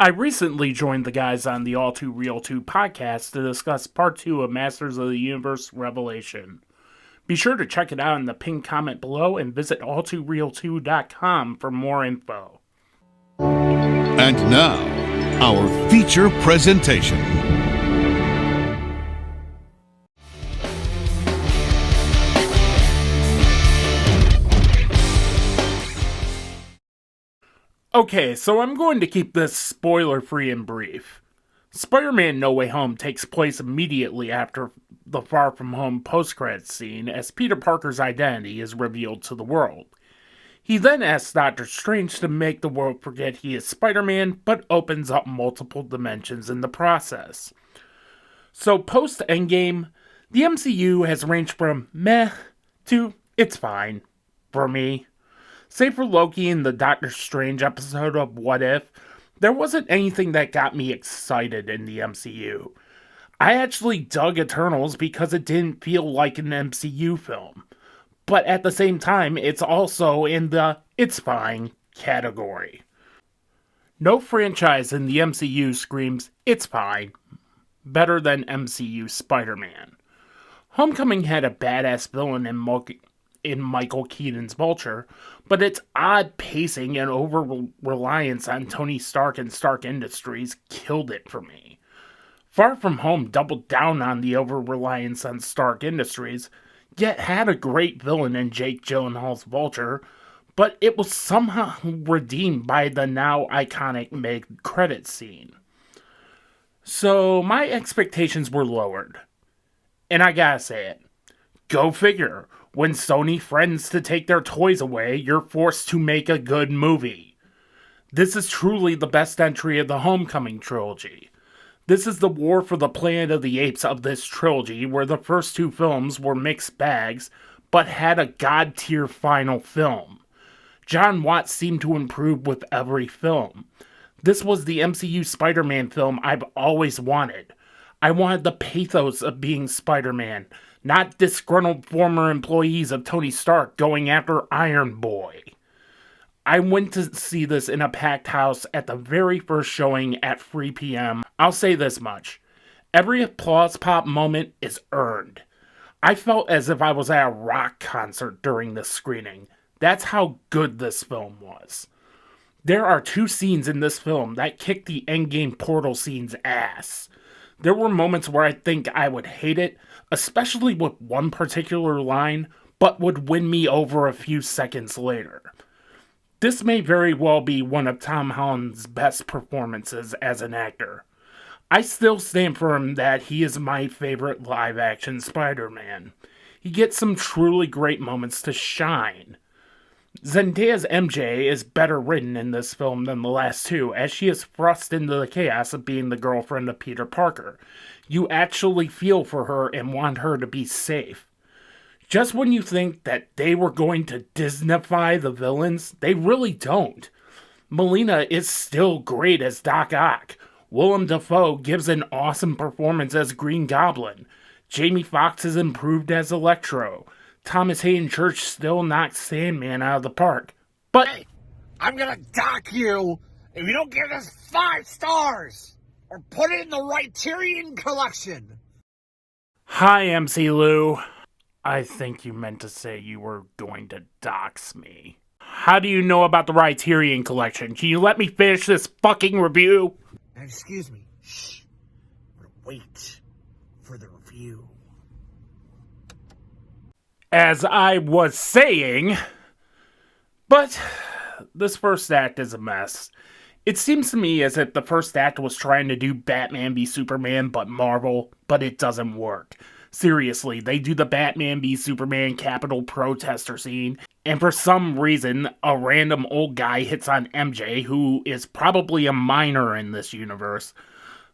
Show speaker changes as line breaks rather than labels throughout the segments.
I recently joined the guys on the All Too Real 2 podcast to discuss part 2 of Masters of the Universe Revelation. Be sure to check it out in the pinned comment below and visit alltooreal2.com for more info.
And now, our feature presentation.
Okay, so I'm going to keep this spoiler-free and brief. Spider-Man No Way Home takes place immediately after the Far From Home post-credits scene as Peter Parker's identity is revealed to the world. He then asks Doctor Strange to make the world forget he is Spider-Man, but opens up multiple dimensions in the process. So post-Endgame, the MCU has ranged from meh to it's fine, for me. Save for Loki and the Doctor Strange episode of What If, there wasn't anything that got me excited in the MCU. I actually dug Eternals because it didn't feel like an MCU film. But at the same time, it's also in the it's fine category. No franchise in the MCU screams it's fine better than MCU Spider-Man. Homecoming had a badass villain in Michael Keaton's Vulture, but its odd pacing and over-reliance on Tony Stark and Stark Industries killed it for me. Far From Home doubled down on the over-reliance on Stark Industries, yet had a great villain in Jake Gyllenhaal's Vulture, but it was somehow redeemed by the now iconic mid-credit scene. So my expectations were lowered. And I gotta say it. Go figure. When Sony threatens to take their toys away, you're forced to make a good movie. This is truly the best entry of the Homecoming trilogy. This is the War for the Planet of the Apes of this trilogy, where the first two films were mixed bags, but had a god-tier final film. Jon Watts seemed to improve with every film. This was the MCU Spider-Man film I've always wanted. I wanted the pathos of being Spider-Man, not disgruntled former employees of Tony Stark going after Iron Boy. I went to see this in a packed house at the very first showing at 3 p.m. I'll say this much. Every applause pop moment is earned. I felt as if I was at a rock concert during this screening. That's how good this film was. There are two scenes in this film that kick the Endgame portal scene's ass. There were moments where I think I would hate it, especially with one particular line, but would win me over a few seconds later. This may very well be one of Tom Holland's best performances as an actor. I still stand firm that he is my favorite live-action Spider-Man. He gets some truly great moments to shine. Zendaya's MJ is better written in this film than the last two, as she is thrust into the chaos of being the girlfriend of Peter Parker. You actually feel for her and want her to be safe. Just when you think that they were going to Disneyfy the villains, they really don't. Melina is still great as Doc Ock. Willem Dafoe gives an awesome performance as Green Goblin. Jamie Foxx is improved as Electro. Thomas Hayden Church still knocks Sandman out of the park. But
hey, I'm gonna dock you if you don't give this 5 stars or put it in the Criterion Collection.
Hi, MC Lou. I think you meant to say you were going to dox me. How do you know about the Criterion Collection? Can you let me finish this fucking review?
Now, excuse me. Shh. I'm gonna wait for the review.
As I was saying, but this first act is a mess. It seems to me as if the first act was trying to do Batman v Superman but Marvel, but it doesn't work. Seriously, they do the Batman v Superman Capitol protester scene, and for some reason, a random old guy hits on MJ, who is probably a minor in this universe.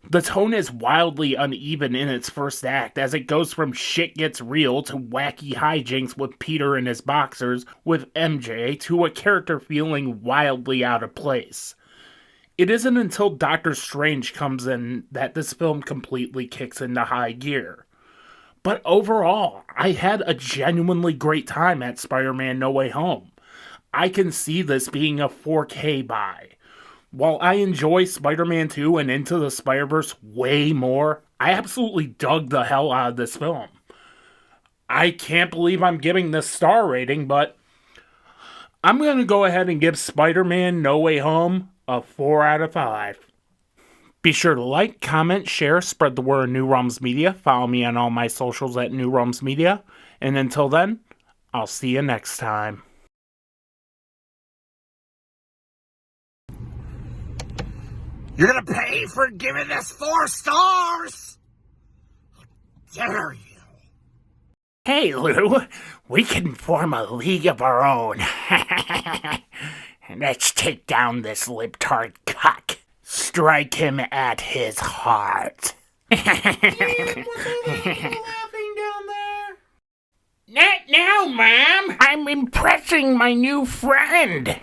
The tone is wildly uneven in its first act, as it goes from shit gets real to wacky hijinks with Peter and his boxers with MJ to a character feeling wildly out of place. It isn't until Doctor Strange comes in that this film completely kicks into high gear. But overall, I had a genuinely great time at Spider-Man No Way Home. I can see this being a 4K buy. while I enjoy Spider-Man 2 and Into the Spider-Verse way more, I absolutely dug the hell out of this film. I can't believe I'm giving this star rating, but I'm going to go ahead and give Spider-Man No Way Home a 4 out of 5. Be sure to like, comment, share, spread the word of New Realms Media. Follow me on all my socials at New Realms Media. And until then, I'll see you next time.
You're gonna pay for giving this 4 stars? How dare you?
Hey, Lou, we can form a league of our own. Let's take down this libtard cuck. Strike him at his heart. Laughing down there. Not now, Mom. I'm impressing my new friend.